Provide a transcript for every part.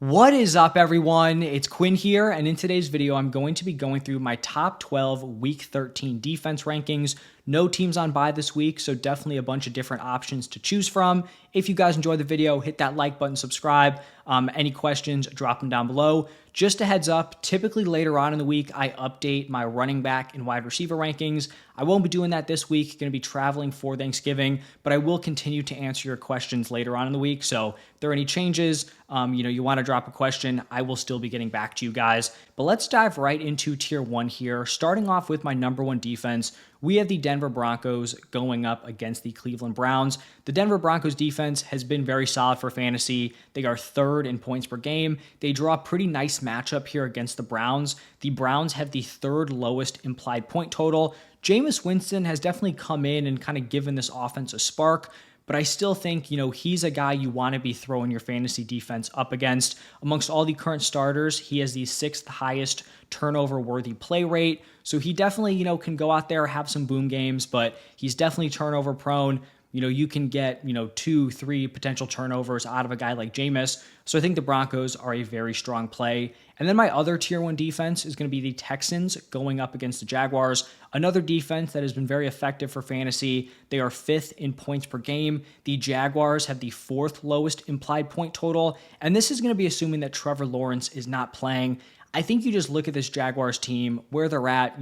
What is up, everyone? It's Quinn here, and in today's video, I'm going to be going through my top 12 Week 13 defense rankings. No teams on bye this week, so definitely a bunch of different options to choose from. If you guys enjoyed the video, hit that like button, subscribe. Any questions, drop them down below. Just a heads up, typically later on in the week, I update my running back and wide receiver rankings. I won't be doing that this week, going to be traveling for Thanksgiving, but I will continue to answer your questions later on in the week. So if there are any changes, you want to drop a question, I will still be getting back to you guys. But let's dive right into tier one here. Starting off with my number one defense, we have the Denver Broncos going up against the Cleveland Browns. The Denver Broncos defense has been very solid for fantasy. They are third in points per game. They draw a pretty nice matchup here against the Browns. The Browns have the third lowest implied point total. Jameis Winston has definitely come in and kind of given this offense a spark, but I still think, he's a guy you want to be throwing your fantasy defense up against. Amongst all the current starters, he has the sixth highest turnover-worthy play rate. So he definitely, can go out there, have some boom games, but he's definitely turnover prone. You can get, 2, 3 potential turnovers out of a guy like Jameis. So I think the Broncos are a very strong play. And then my other tier one defense is going to be the Texans going up against the Jaguars. Another defense that has been very effective for fantasy. They are fifth in points per game. The Jaguars have the fourth lowest implied point total. And this is going to be assuming that Trevor Lawrence is not playing. I think you just look at this Jaguars team, where they're at.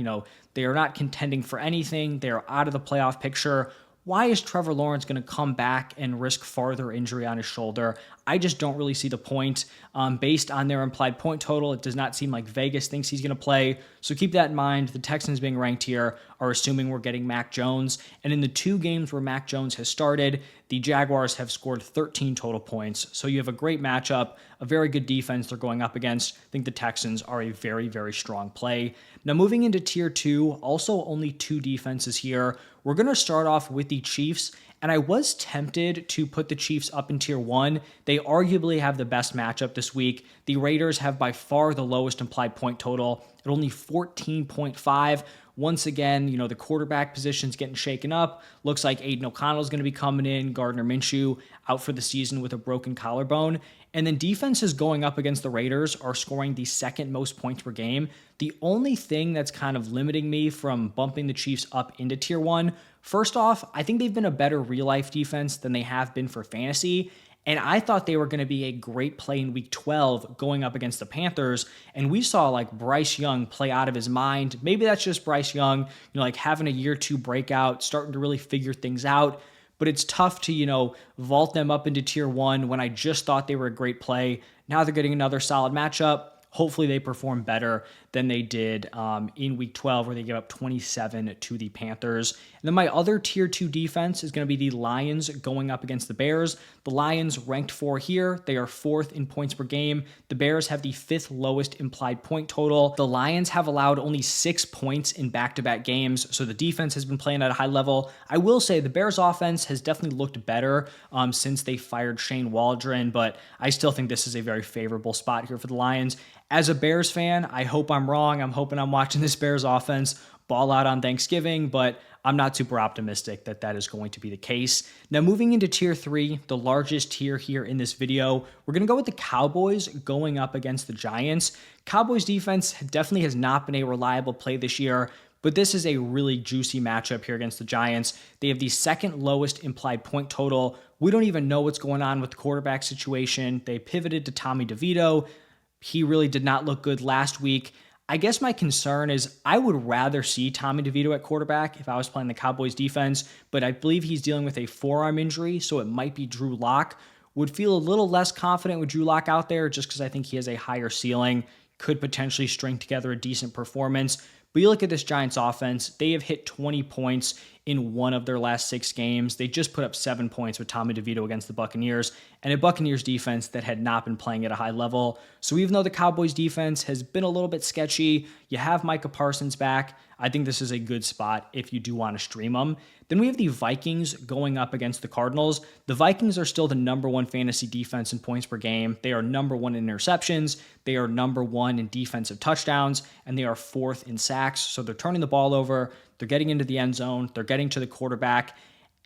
They are not contending for anything. They are out of the playoff picture. Why is Trevor Lawrence going to come back and risk farther injury on his shoulder? I just don't really see the point. Based on their implied point total, it does not seem like Vegas thinks he's going to play. So keep that in mind. The Texans being ranked here are assuming we're getting Mac Jones. And in the two games where Mac Jones has started, the Jaguars have scored 13 total points. So you have a great matchup, a very good defense they're going up against. I think the Texans are a very, very strong play. Now moving into tier two, also only two defenses here. We're going to start off with the Chiefs, and I was tempted to put the Chiefs up in tier one. They arguably have the best matchup this week. The Raiders have by far the lowest implied point total at only 14.5. Once again, the quarterback position's getting shaken up. Looks like Aiden O'Connell's going to be coming in. Gardner Minshew out for the season with a broken collarbone. And then defenses going up against the Raiders are scoring the second most points per game. The only thing that's kind of limiting me from bumping the Chiefs up into tier one, first off, I think they've been a better real-life defense than they have been for fantasy. And I thought they were going to be a great play in week 12 going up against the Panthers. And we saw like Bryce Young play out of his mind. Maybe that's just Bryce Young, having a year two breakout, starting to really figure things out. But it's tough to, vault them up into tier one when I just thought they were a great play. Now they're getting another solid matchup. Hopefully they perform better than they did in week 12, where they gave up 27 to the Panthers. And then my other tier two defense is going to be the Lions going up against the Bears. The Lions ranked 4 here. They are fourth in points per game. The Bears have the fifth lowest implied point total. The Lions have allowed only 6 points in back-to-back games, so the defense has been playing at a high level. I will say the Bears offense has definitely looked better since they fired Shane Waldron, but I still think this is a very favorable spot here for the Lions. As a Bears fan, I hope I'm wrong. I'm hoping I'm watching this Bears offense ball out on Thanksgiving, but I'm not super optimistic that that is going to be the case. Now, moving into tier 3, the largest tier here in this video, we're going to go with the Cowboys going up against the Giants. Cowboys defense definitely has not been a reliable play this year, but this is a really juicy matchup here against the Giants. They have the second lowest implied point total. We don't even know what's going on with the quarterback situation. They pivoted to Tommy DeVito. He really did not look good last week. I guess my concern is I would rather see Tommy DeVito at quarterback if I was playing the Cowboys defense, but I believe he's dealing with a forearm injury, so it might be Drew Lock. Would feel a little less confident with Drew Lock out there just because I think he has a higher ceiling, could potentially string together a decent performance. But you look at this Giants offense, they have hit 20 points in one of their last 6 games. They just put up 7 points with Tommy DeVito against the Buccaneers, and a Buccaneers defense that had not been playing at a high level. So even though the Cowboys defense has been a little bit sketchy, you have Micah Parsons back. I think this is a good spot if you do want to stream them. Then we have the Vikings going up against the Cardinals. The Vikings are still the number 1 fantasy defense in points per game. They are number 1 in interceptions. They are number 1 in defensive touchdowns, and they are 4th in sacks. So they're turning the ball over. They're getting into the end zone. They're getting to the quarterback.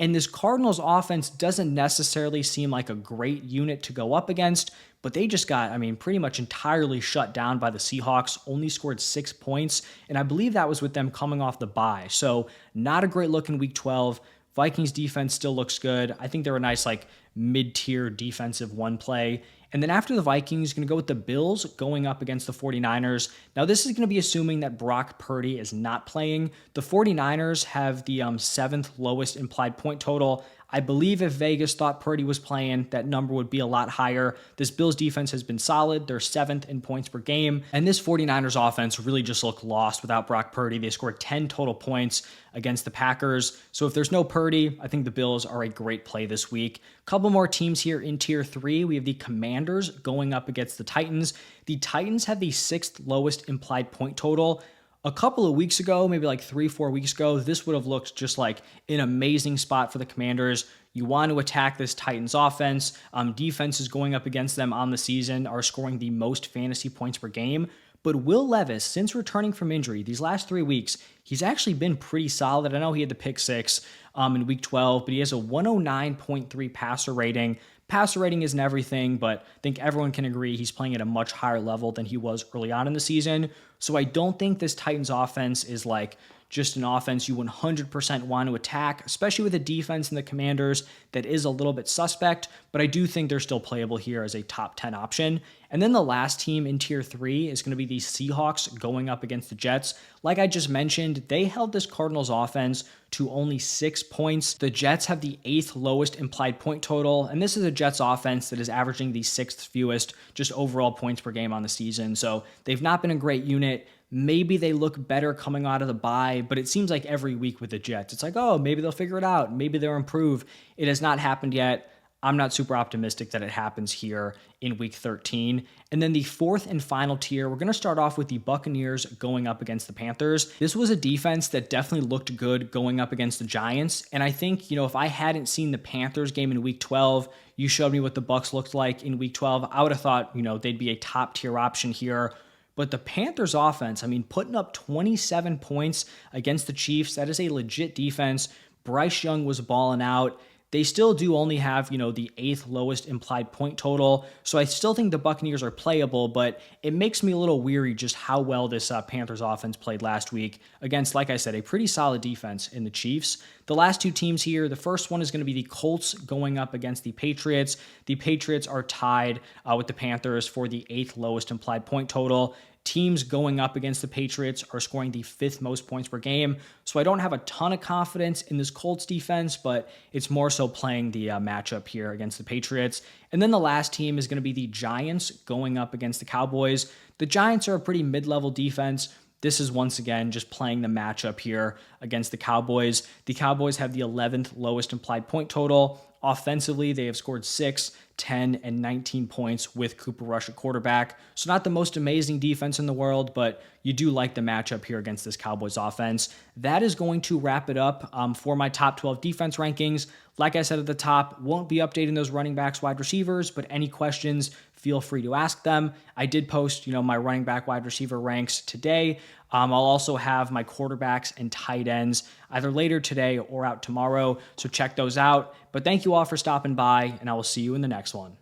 And this Cardinals offense doesn't necessarily seem like a great unit to go up against, but they just got, pretty much entirely shut down by the Seahawks, only scored 6 points, and I believe that was with them coming off the bye. So not a great look in week 12. Vikings defense still looks good. I think they're a nice, like, mid-tier defensive one play. And then after the Vikings, going to go with the Bills going up against the 49ers. Now, this is going to be assuming that Brock Purdy is not playing. The 49ers have the 7th lowest implied point total. I believe if Vegas thought Purdy was playing, that number would be a lot higher. This Bills defense has been solid. They're 7th in points per game. And this 49ers offense really just looked lost without Brock Purdy. They scored 10 total points against the Packers. So if there's no Purdy, I think the Bills are a great play this week. Couple more teams here in tier 3. We have the Commanders going up against the Titans. The Titans have the 6th lowest implied point total. A couple of weeks ago, maybe like 3-4 weeks ago, this would have looked just like an amazing spot for the Commanders. You want to attack this Titans offense. Defenses going up against them on the season are scoring the most fantasy points per game. But Will Levis, since returning from injury these last 3 weeks, he's actually been pretty solid. I know he had the pick 6 in week 12, but he has a 109.3 passer rating. Passer rating isn't everything, but I think everyone can agree he's playing at a much higher level than he was early on in the season. So I don't think this Titans offense is like just an offense you 100% want to attack, especially with a defense in the Commanders that is a little bit suspect, but I do think they're still playable here as a top 10 option. And then the last team in tier 3 is going to be the Seahawks going up against the Jets. Like I just mentioned, they held this Cardinals offense to only 6 points. The Jets have the 8th lowest implied point total, and this is a Jets offense that is averaging the 6th fewest just overall points per game on the season. So they've not been a great unit. Maybe they look better coming out of the bye, but it seems like every week with the Jets, it's like, oh, maybe they'll figure it out. Maybe they'll improve. It has not happened yet. I'm not super optimistic that it happens here in week 13. And then the 4th and final tier, we're going to start off with the Buccaneers going up against the Panthers. This was a defense that definitely looked good going up against the Giants. And I think, if I hadn't seen the Panthers game in week 12, you showed me what the Bucs looked like in week 12, I would have thought, they'd be a top tier option here. But the Panthers offense, putting up 27 points against the Chiefs, that is a legit defense. Bryce Young was balling out. They still do only have, the 8th lowest implied point total. So I still think the Buccaneers are playable, but it makes me a little weary just how well this Panthers offense played last week against, like I said, a pretty solid defense in the Chiefs. The last 2 teams here, the first one is going to be the Colts going up against the Patriots. The Patriots are tied with the Panthers for the 8th lowest implied point total. Teams going up against the Patriots are scoring the 5th most points per game. So I don't have a ton of confidence in this Colts defense, but it's more so playing the matchup here against the Patriots. And then the last team is going to be the Giants going up against the Cowboys. The Giants are a pretty mid-level defense. This is once again just playing the matchup here against the Cowboys. The Cowboys have the 11th lowest implied point total. Offensively, they have scored 6, 10, and 19 points with Cooper Rush at quarterback. So not the most amazing defense in the world, but you do like the matchup here against this Cowboys offense. That is going to wrap it up for my top 12 defense rankings. Like I said at the top, won't be updating those running backs, wide receivers, but any questions, feel free to ask them. I did post, my running back, wide receiver ranks today. I'll also have my quarterbacks and tight ends either later today or out tomorrow, so check those out. But thank you all for stopping by, and I will see you in the next one.